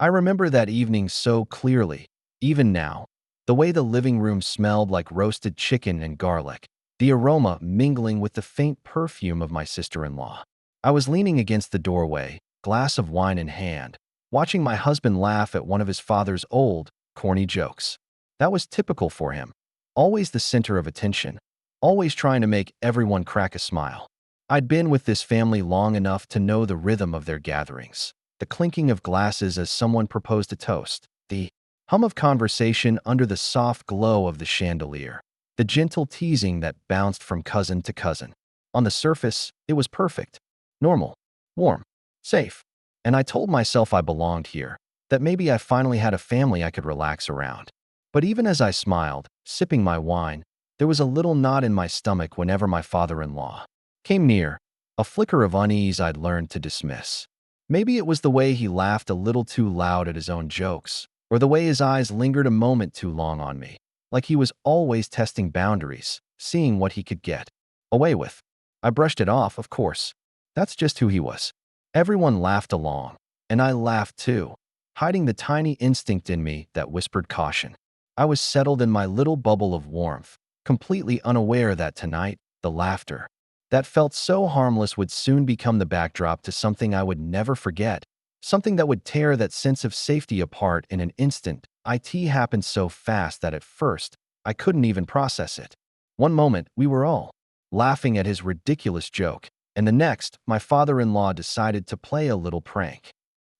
I remember that evening so clearly, even now. The way the living room smelled like roasted chicken and garlic, the aroma mingling with the faint perfume of my sister-in-law. I was leaning against the doorway, glass of wine in hand, watching my husband laugh at one of his father's old, corny jokes. That was typical for him. Always the center of attention, always trying to make everyone crack a smile. I'd been with this family long enough to know the rhythm of their gatherings, the clinking of glasses as someone proposed a toast, the hum of conversation under the soft glow of the chandelier, the gentle teasing that bounced from cousin to cousin. On the surface, it was perfect, normal, warm, safe. And I told myself I belonged here, that maybe I finally had a family I could relax around. But even as I smiled, sipping my wine, there was a little knot in my stomach whenever my father-in-law came near, a flicker of unease I'd learned to dismiss. Maybe it was the way he laughed a little too loud at his own jokes, or the way his eyes lingered a moment too long on me, like he was always testing boundaries, seeing what he could get away with. I brushed it off, of course. That's just who he was. Everyone laughed along, and I laughed too, hiding the tiny instinct in me that whispered caution. I was settled in my little bubble of warmth, completely unaware that tonight, the laughter that felt so harmless would soon become the backdrop to something I would never forget, something that would tear that sense of safety apart in an instant. It happened so fast that at first, I couldn't even process it. One moment, we were all laughing at his ridiculous joke, and the next, my father-in-law decided to play a little prank.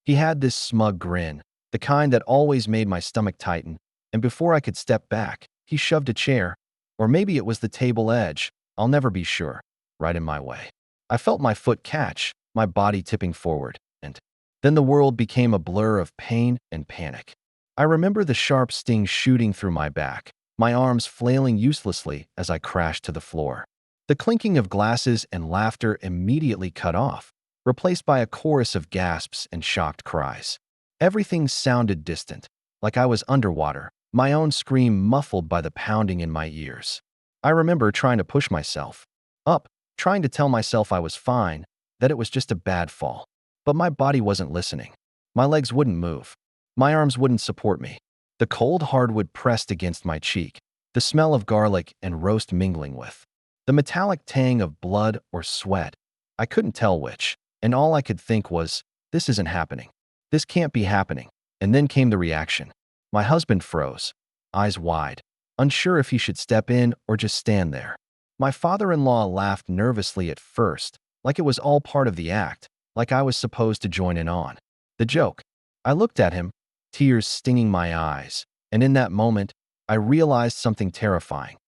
He had this smug grin, the kind that always made my stomach tighten, and before I could step back, he shoved a chair, or maybe it was the table edge, I'll never be sure, right in my way. I felt my foot catch, my body tipping forward, and then the world became a blur of pain and panic. I remember the sharp sting shooting through my back, my arms flailing uselessly as I crashed to the floor. The clinking of glasses and laughter immediately cut off, replaced by a chorus of gasps and shocked cries. Everything sounded distant, like I was underwater, my own scream muffled by the pounding in my ears. I remember trying to push myself up, trying to tell myself I was fine, that it was just a bad fall. But my body wasn't listening. My legs wouldn't move. My arms wouldn't support me. The cold hardwood pressed against my cheek, the smell of garlic and roast mingling with the metallic tang of blood or sweat. I couldn't tell which, and all I could think was, this isn't happening. This can't be happening. And then came the reaction. My husband froze, eyes wide, unsure if he should step in or just stand there. My father-in-law laughed nervously at first, like it was all part of the act, like I was supposed to join in on the joke. I looked at him, tears stinging my eyes, and in that moment, I realized something terrifying.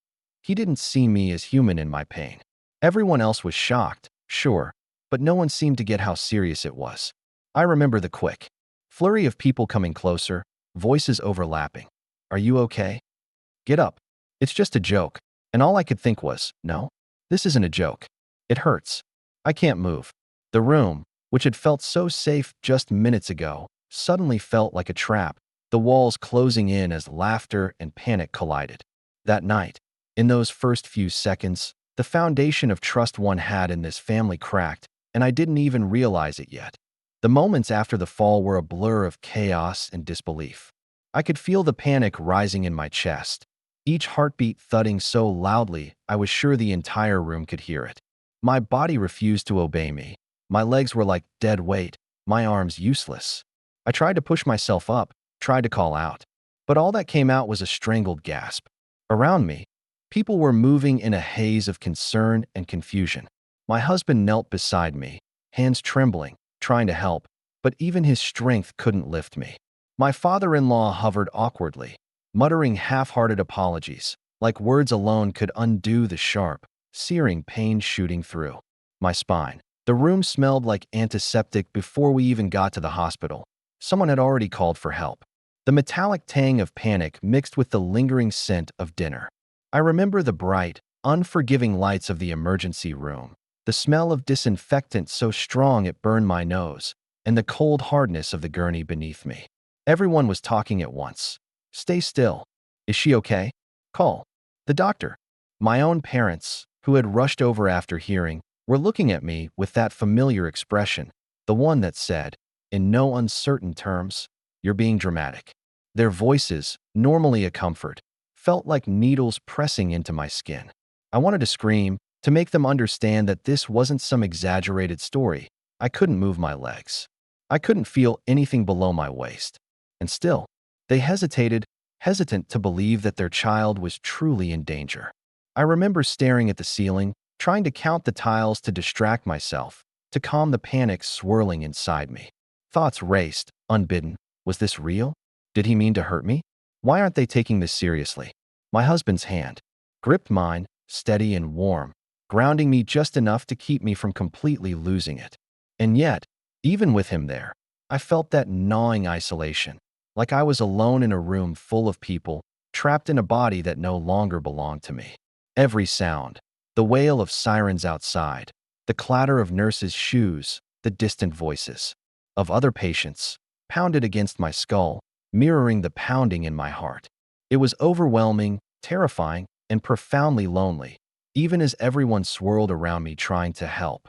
He didn't see me as human in my pain. Everyone else was shocked, sure, but no one seemed to get how serious it was. I remember the quick flurry of people coming closer, voices overlapping. Are you okay? Get up. It's just a joke. And all I could think was, no, this isn't a joke. It hurts. I can't move. The room, which had felt so safe just minutes ago, suddenly felt like a trap, the walls closing in as laughter and panic collided. That night, in those first few seconds, the foundation of trust one had in this family cracked, and I didn't even realize it yet. The moments after the fall were a blur of chaos and disbelief. I could feel the panic rising in my chest, each heartbeat thudding so loudly I was sure the entire room could hear it. My body refused to obey me. My legs were like dead weight, my arms useless. I tried to push myself up, tried to call out, but all that came out was a strangled gasp. Around me, people were moving in a haze of concern and confusion. My husband knelt beside me, hands trembling, trying to help, but even his strength couldn't lift me. My father-in-law hovered awkwardly, muttering half-hearted apologies, like words alone could undo the sharp, searing pain shooting through my spine. The room smelled like antiseptic before we even got to the hospital. Someone had already called for help. The metallic tang of panic mixed with the lingering scent of dinner. I remember the bright, unforgiving lights of the emergency room, the smell of disinfectant so strong it burned my nose, and the cold hardness of the gurney beneath me. Everyone was talking at once. Stay still. Is she okay? Call the doctor. My own parents, who had rushed over after hearing, were looking at me with that familiar expression, the one that said, in no uncertain terms, you're being dramatic." Their voices, normally a comfort, felt like needles pressing into my skin. I wanted to scream, to make them understand that this wasn't some exaggerated story. I couldn't move my legs. I couldn't feel anything below my waist. And still, they hesitated, hesitant to believe that their child was truly in danger. I remember staring at the ceiling, trying to count the tiles to distract myself, to calm the panic swirling inside me. Thoughts raced, unbidden. Was this real? Did he mean to hurt me? Why aren't they taking this seriously? My husband's hand gripped mine, steady and warm, grounding me just enough to keep me from completely losing it. And yet, even with him there, I felt that gnawing isolation, like I was alone in a room full of people, trapped in a body that no longer belonged to me. Every sound, the wail of sirens outside, the clatter of nurses' shoes, the distant voices of other patients, pounded against my skull, mirroring the pounding in my heart. It was overwhelming, terrifying, and profoundly lonely, even as everyone swirled around me trying to help.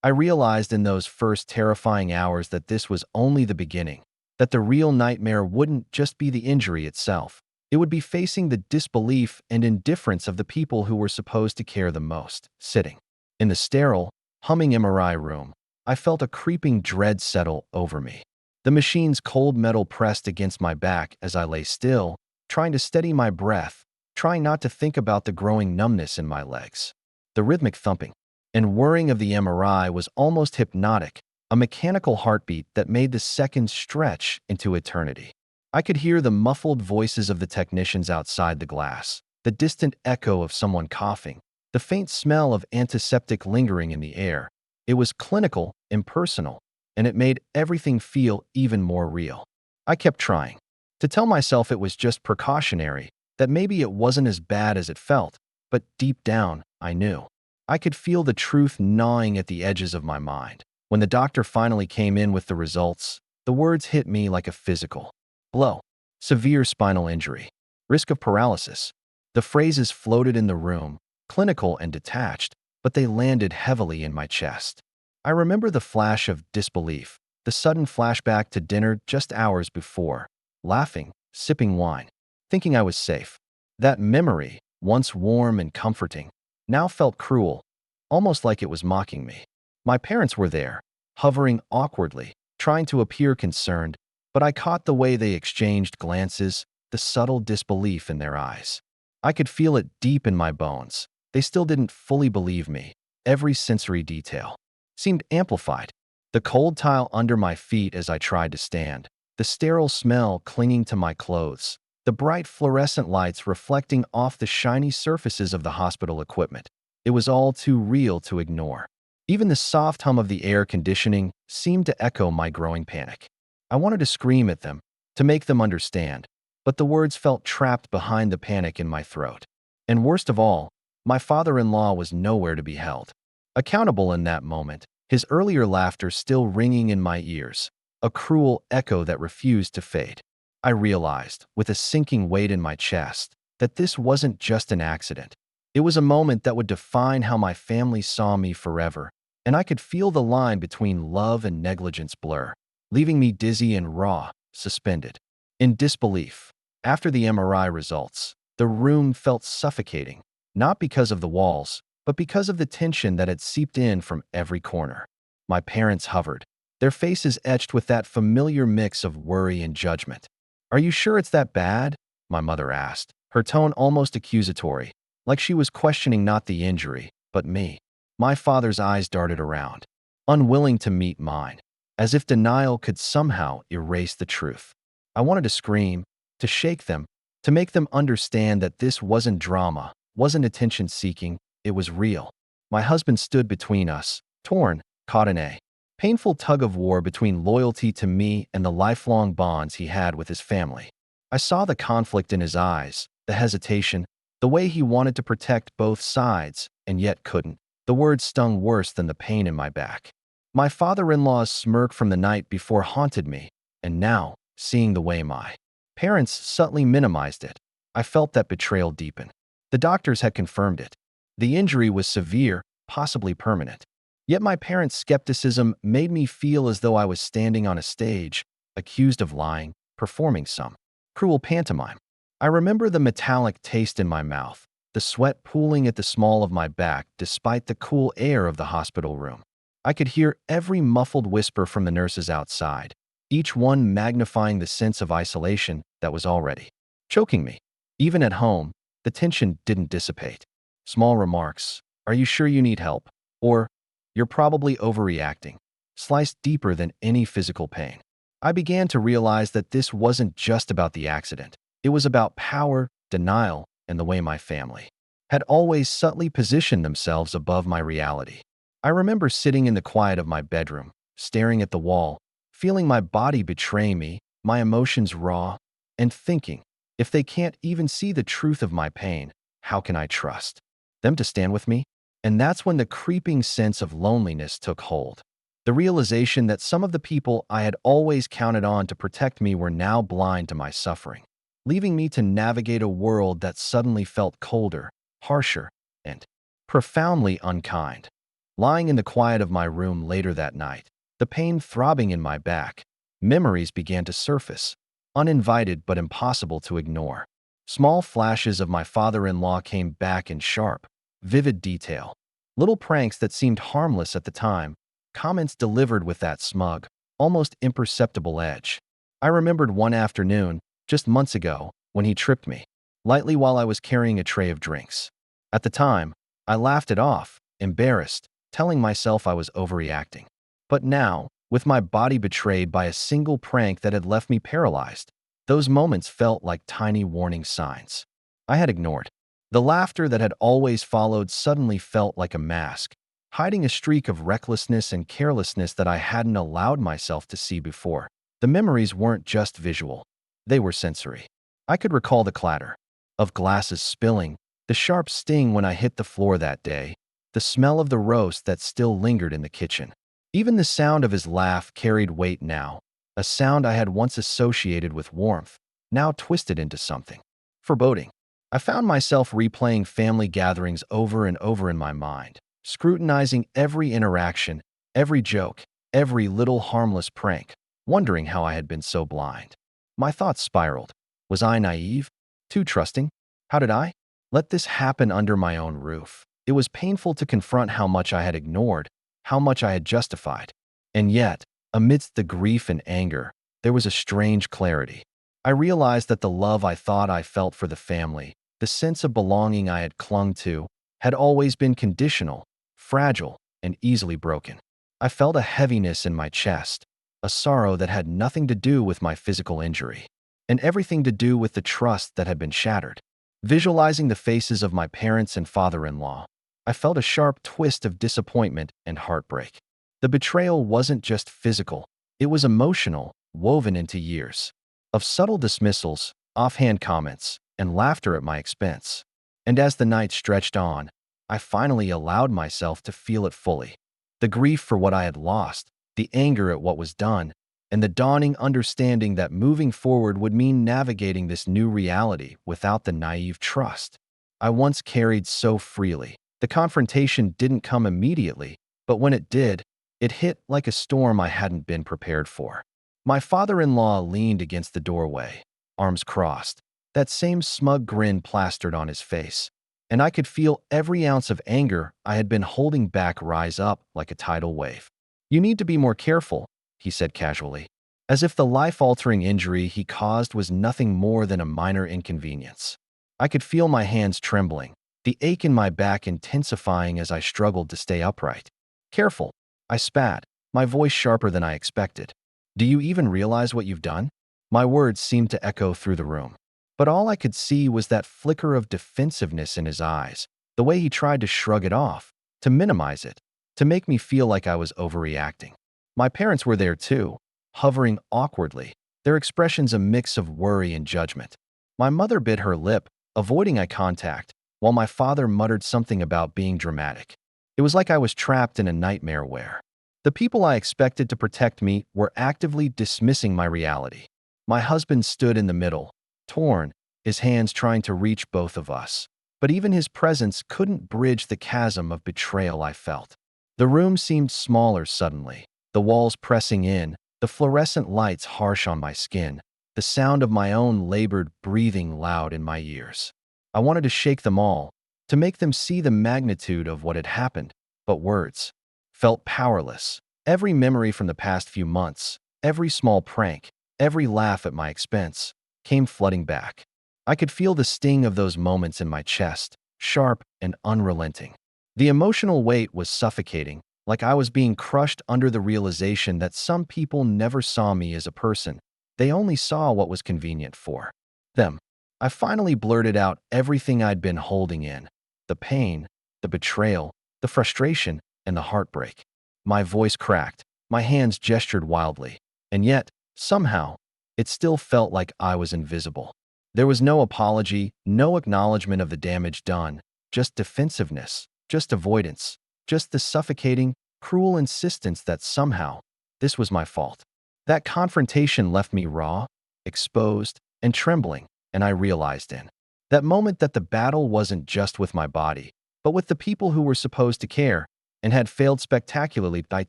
I realized in those first terrifying hours that this was only the beginning, that the real nightmare wouldn't just be the injury itself. It would be facing the disbelief and indifference of the people who were supposed to care the most. Sitting in the sterile, humming MRI room, I felt a creeping dread settle over me. The machine's cold metal pressed against my back as I lay still, trying to steady my breath, trying not to think about the growing numbness in my legs. The rhythmic thumping and whirring of the MRI was almost hypnotic, a mechanical heartbeat that made the seconds stretch into eternity. I could hear the muffled voices of the technicians outside the glass, the distant echo of someone coughing, the faint smell of antiseptic lingering in the air. It was clinical, impersonal, and it made everything feel even more real. I kept trying to tell myself it was just precautionary, that maybe it wasn't as bad as it felt, but deep down, I knew. I could feel the truth gnawing at the edges of my mind. When the doctor finally came in with the results, the words hit me like a physical blow. Severe spinal injury. Risk of paralysis. The phrases floated in the room, clinical and detached, but they landed heavily in my chest. I remember the flash of disbelief, the sudden flashback to dinner just hours before, laughing, sipping wine, thinking I was safe. That memory, once warm and comforting, now felt cruel, almost like it was mocking me. My parents were there, hovering awkwardly, trying to appear concerned, but I caught the way they exchanged glances, the subtle disbelief in their eyes. I could feel it deep in my bones. They still didn't fully believe me. Every sensory detail seemed amplified. The cold tile under my feet as I tried to stand, the sterile smell clinging to my clothes, the bright fluorescent lights reflecting off the shiny surfaces of the hospital equipment. It was all too real to ignore. Even the soft hum of the air conditioning seemed to echo my growing panic. I wanted to scream at them, to make them understand, but the words felt trapped behind the panic in my throat. And worst of all, my father-in-law was nowhere to be held accountable in that moment, his earlier laughter still ringing in my ears, a cruel echo that refused to fade. I realized, with a sinking weight in my chest, that this wasn't just an accident. It was a moment that would define how my family saw me forever, and I could feel the line between love and negligence blur, leaving me dizzy and raw, suspended. In disbelief, after the MRI results, the room felt suffocating, not because of the walls, but because of the tension that had seeped in from every corner. My parents hovered, their faces etched with that familiar mix of worry and judgment. "Are you sure it's that bad?" my mother asked, her tone almost accusatory, like she was questioning not the injury, but me. My father's eyes darted around, unwilling to meet mine, as if denial could somehow erase the truth. I wanted to scream, to shake them, to make them understand that this wasn't drama, wasn't attention-seeking, it was real. My husband stood between us, torn, caught in a painful tug-of-war between loyalty to me and the lifelong bonds he had with his family. I saw the conflict in his eyes, the hesitation, the way he wanted to protect both sides, and yet couldn't. The words stung worse than the pain in my back. My father-in-law's smirk from the night before haunted me, and now, seeing the way my parents subtly minimized it, I felt that betrayal deepen. The doctors had confirmed it. The injury was severe, possibly permanent. Yet my parents' skepticism made me feel as though I was standing on a stage, accused of lying, performing some cruel pantomime. I remember the metallic taste in my mouth, the sweat pooling at the small of my back despite the cool air of the hospital room. I could hear every muffled whisper from the nurses outside, each one magnifying the sense of isolation that was already choking me. Even at home, the tension didn't dissipate. Small remarks, "Are you sure you need help?" Or, "You're probably overreacting," sliced deeper than any physical pain. I began to realize that this wasn't just about the accident. It was about power, denial, and the way my family had always subtly positioned themselves above my reality. I remember sitting in the quiet of my bedroom, staring at the wall, feeling my body betray me, my emotions raw, and thinking, if they can't even see the truth of my pain, how can I trust them to stand with me? And that's when the creeping sense of loneliness took hold. The realization that some of the people I had always counted on to protect me were now blind to my suffering, leaving me to navigate a world that suddenly felt colder, harsher, and profoundly unkind. Lying in the quiet of my room later that night, the pain throbbing in my back, memories began to surface, uninvited but impossible to ignore. Small flashes of my father-in-law came back in sharp, vivid detail. Little pranks that seemed harmless at the time, comments delivered with that smug, almost imperceptible edge. I remembered one afternoon, just months ago, when he tripped me, lightly while I was carrying a tray of drinks. At the time, I laughed it off, embarrassed, telling myself I was overreacting. But now, with my body betrayed by a single prank that had left me paralyzed, those moments felt like tiny warning signs I had ignored. The laughter that had always followed suddenly felt like a mask, hiding a streak of recklessness and carelessness that I hadn't allowed myself to see before. The memories weren't just visual, they were sensory. I could recall the clatter of glasses spilling, the sharp sting when I hit the floor that day, the smell of the roast that still lingered in the kitchen. Even the sound of his laugh carried weight now, a sound I had once associated with warmth, now twisted into something foreboding. I found myself replaying family gatherings over and over in my mind, scrutinizing every interaction, every joke, every little harmless prank, wondering how I had been so blind. My thoughts spiraled. Was I naive? Too trusting? How did I let this happen under my own roof? It was painful to confront how much I had ignored, how much I had justified. And yet, amidst the grief and anger, there was a strange clarity. I realized that the love I thought I felt for the family, the sense of belonging I had clung to, had always been conditional, fragile, and easily broken. I felt a heaviness in my chest, a sorrow that had nothing to do with my physical injury, and everything to do with the trust that had been shattered. Visualizing the faces of my parents and father-in-law, I felt a sharp twist of disappointment and heartbreak. The betrayal wasn't just physical, it was emotional, woven into years of subtle dismissals, offhand comments, and laughter at my expense. And as the night stretched on, I finally allowed myself to feel it fully. The grief for what I had lost, the anger at what was done, and the dawning understanding that moving forward would mean navigating this new reality without the naive trust I once carried so freely. The confrontation didn't come immediately, but when it did, it hit like a storm I hadn't been prepared for. My father-in-law leaned against the doorway, arms crossed, that same smug grin plastered on his face, and I could feel every ounce of anger I had been holding back rise up like a tidal wave. "You need to be more careful," he said casually, as if the life-altering injury he caused was nothing more than a minor inconvenience. I could feel my hands trembling, the ache in my back intensifying as I struggled to stay upright. "Careful," I spat, my voice sharper than I expected. "Do you even realize what you've done?" My words seemed to echo through the room, but all I could see was that flicker of defensiveness in his eyes, the way he tried to shrug it off, to minimize it, to make me feel like I was overreacting. My parents were there too, hovering awkwardly, their expressions a mix of worry and judgment. My mother bit her lip, avoiding eye contact, while my father muttered something about being dramatic. It was like I was trapped in a nightmare where the people I expected to protect me were actively dismissing my reality. My husband stood in the middle, torn, his hands trying to reach both of us. But even his presence couldn't bridge the chasm of betrayal I felt. The room seemed smaller suddenly, the walls pressing in, the fluorescent lights harsh on my skin, the sound of my own labored breathing loud in my ears. I wanted to shake them all, to make them see the magnitude of what had happened, but words felt powerless. Every memory from the past few months, every small prank, every laugh at my expense, came flooding back. I could feel the sting of those moments in my chest, sharp and unrelenting. The emotional weight was suffocating, like I was being crushed under the realization that some people never saw me as a person. They only saw what was convenient for them. I finally blurted out everything I'd been holding in: the pain, the betrayal, the frustration, and the heartbreak. My voice cracked, my hands gestured wildly, and yet, somehow, it still felt like I was invisible. There was no apology, no acknowledgement of the damage done, just defensiveness, just avoidance, just the suffocating, cruel insistence that somehow this was my fault. That confrontation left me raw, exposed, and trembling, and I realized in that moment that the battle wasn't just with my body, but with the people who were supposed to care and had failed spectacularly. It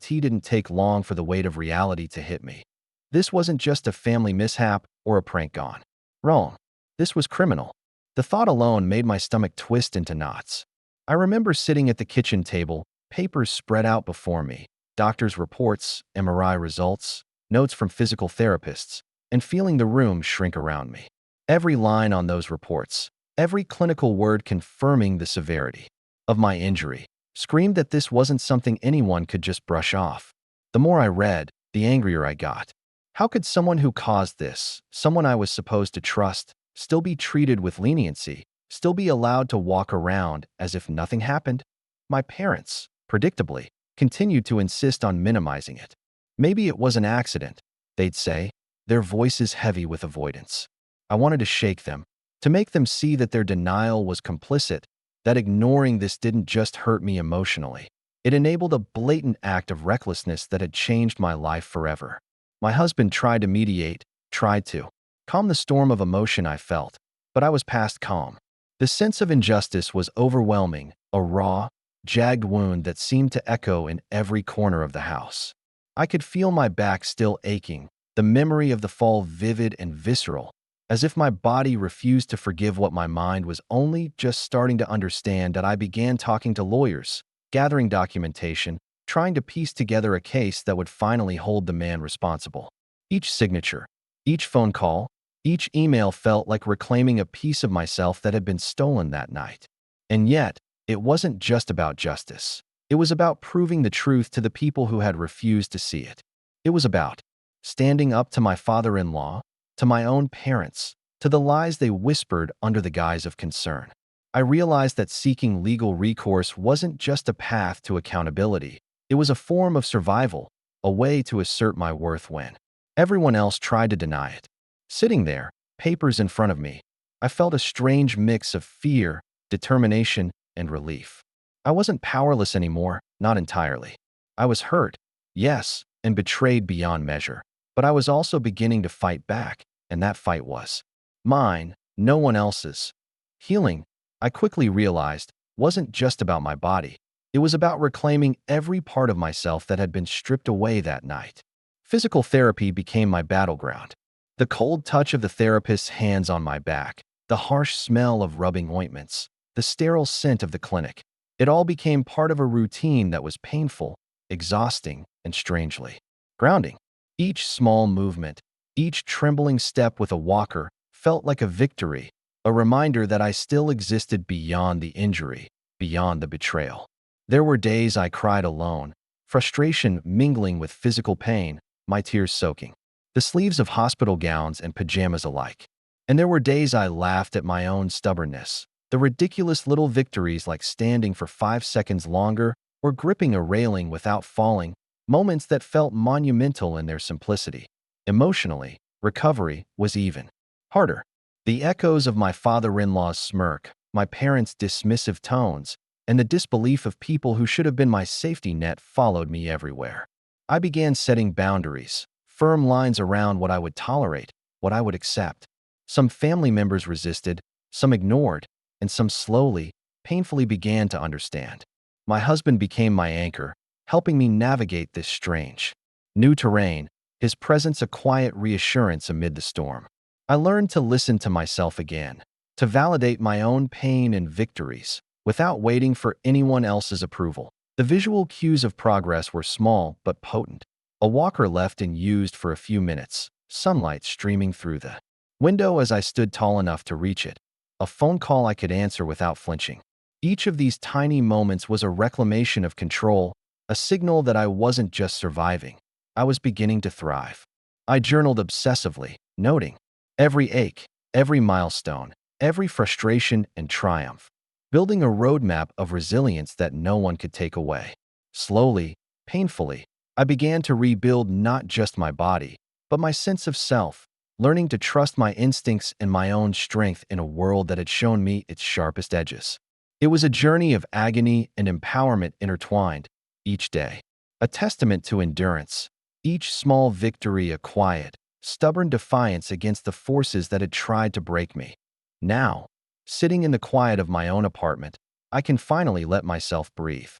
didn't take long for the weight of reality to hit me. This wasn't just a family mishap or a prank gone wrong. This was criminal. The thought alone made my stomach twist into knots. I remember sitting at the kitchen table, papers spread out before me, doctors' reports, MRI results, notes from physical therapists, and feeling the room shrink around me. Every line on those reports, every clinical word confirming the severity of my injury, screamed that this wasn't something anyone could just brush off. The more I read, the angrier I got. How could someone who caused this, someone I was supposed to trust, still be treated with leniency, still be allowed to walk around as if nothing happened? My parents, predictably, continued to insist on minimizing it. Maybe it was an accident, they'd say, their voices heavy with avoidance. I wanted to shake them, to make them see that their denial was complicit, that ignoring this didn't just hurt me emotionally. It enabled a blatant act of recklessness that had changed my life forever. My husband tried to mediate, tried to calm the storm of emotion I felt, but I was past calm. The sense of injustice was overwhelming, a raw, jagged wound that seemed to echo in every corner of the house. I could feel my back still aching, the memory of the fall vivid and visceral, as if my body refused to forgive what my mind was only just starting to understand. That I began talking to lawyers, gathering documentation, trying to piece together a case that would finally hold the man responsible. Each signature, each phone call, each email felt like reclaiming a piece of myself that had been stolen that night. And yet, it wasn't just about justice. It was about proving the truth to the people who had refused to see it. It was about standing up to my father-in-law, to my own parents, to the lies they whispered under the guise of concern. I realized that seeking legal recourse wasn't just a path to accountability. It was a form of survival, a way to assert my worth when everyone else tried to deny it. Sitting there, papers in front of me, I felt a strange mix of fear, determination, and relief. I wasn't powerless anymore, not entirely. I was hurt, yes, and betrayed beyond measure. But I was also beginning to fight back, and that fight was mine, no one else's. Healing, I quickly realized, wasn't just about my body. It was about reclaiming every part of myself that had been stripped away that night. Physical therapy became my battleground. The cold touch of the therapist's hands on my back, the harsh smell of rubbing ointments, the sterile scent of the clinic. It all became part of a routine that was painful, exhausting, and strangely grounding. Each small movement, each trembling step with a walker felt like a victory, a reminder that I still existed beyond the injury, beyond the betrayal. There were days I cried alone, frustration mingling with physical pain, my tears soaking the sleeves of hospital gowns and pajamas alike. And there were days I laughed at my own stubbornness, the ridiculous little victories like standing for 5 seconds longer or gripping a railing without falling, moments that felt monumental in their simplicity. Emotionally, recovery was even harder. The echoes of my father-in-law's smirk, my parents' dismissive tones, and the disbelief of people who should have been my safety net followed me everywhere. I began setting boundaries, firm lines around what I would tolerate, what I would accept. Some family members resisted, some ignored, and some slowly, painfully began to understand. My husband became my anchor, helping me navigate this strange, new terrain, his presence a quiet reassurance amid the storm. I learned to listen to myself again, to validate my own pain and victories, without waiting for anyone else's approval. The visual cues of progress were small but potent. A walker left and used for a few minutes, sunlight streaming through the window as I stood tall enough to reach it, a phone call I could answer without flinching. Each of these tiny moments was a reclamation of control, a signal that I wasn't just surviving. I was beginning to thrive. I journaled obsessively, noting every ache, every milestone, every frustration and triumph, building a roadmap of resilience that no one could take away. Slowly, painfully, I began to rebuild not just my body, but my sense of self, learning to trust my instincts and my own strength in a world that had shown me its sharpest edges. It was a journey of agony and empowerment intertwined, each day, a testament to endurance, each small victory a quiet, stubborn defiance against the forces that had tried to break me. Now, sitting in the quiet of my own apartment, I can finally let myself breathe.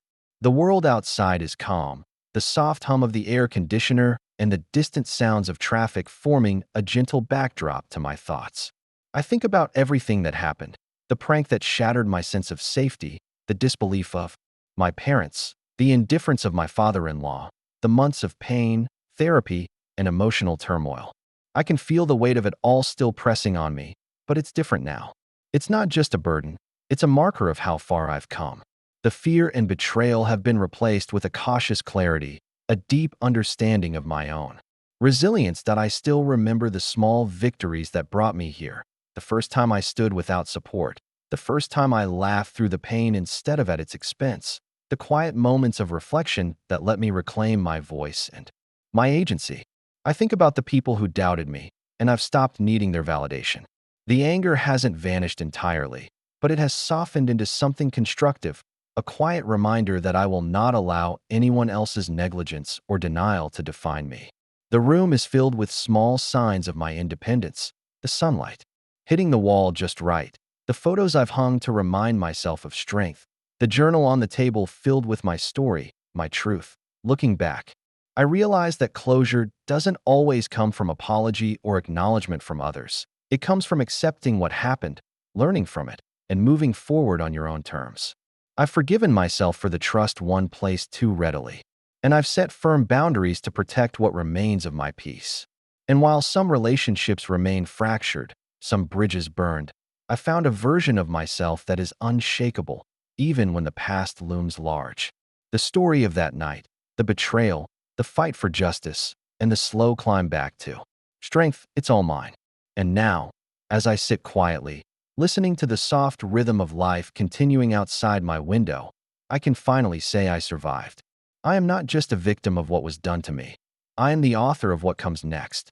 The world outside is calm, the soft hum of the air conditioner and the distant sounds of traffic forming a gentle backdrop to my thoughts. I think about everything that happened, the prank that shattered my sense of safety, the disbelief of my parents, the indifference of my father-in-law, the months of pain, therapy, and emotional turmoil. I can feel the weight of it all still pressing on me, but it's different now. It's not just a burden, it's a marker of how far I've come. The fear and betrayal have been replaced with a cautious clarity, a deep understanding of my own resilience that I still remember the small victories that brought me here. The first time I stood without support, the first time I laughed through the pain instead of at its expense, the quiet moments of reflection that let me reclaim my voice and my agency. I think about the people who doubted me, and I've stopped needing their validation. The anger hasn't vanished entirely, but it has softened into something constructive, a quiet reminder that I will not allow anyone else's negligence or denial to define me. The room is filled with small signs of my independence, the sunlight hitting the wall just right, the photos I've hung to remind myself of strength, the journal on the table filled with my story, my truth. Looking back, I realize that closure doesn't always come from apology or acknowledgement from others. It comes from accepting what happened, learning from it, and moving forward on your own terms. I've forgiven myself for the trust one placed too readily, and I've set firm boundaries to protect what remains of my peace. And while some relationships remain fractured, some bridges burned, I found a version of myself that is unshakable, even when the past looms large. The story of that night, the betrayal, the fight for justice, and the slow climb back to strength, it's all mine. And now, as I sit quietly, listening to the soft rhythm of life continuing outside my window, I can finally say I survived. I am not just a victim of what was done to me. I am the author of what comes next.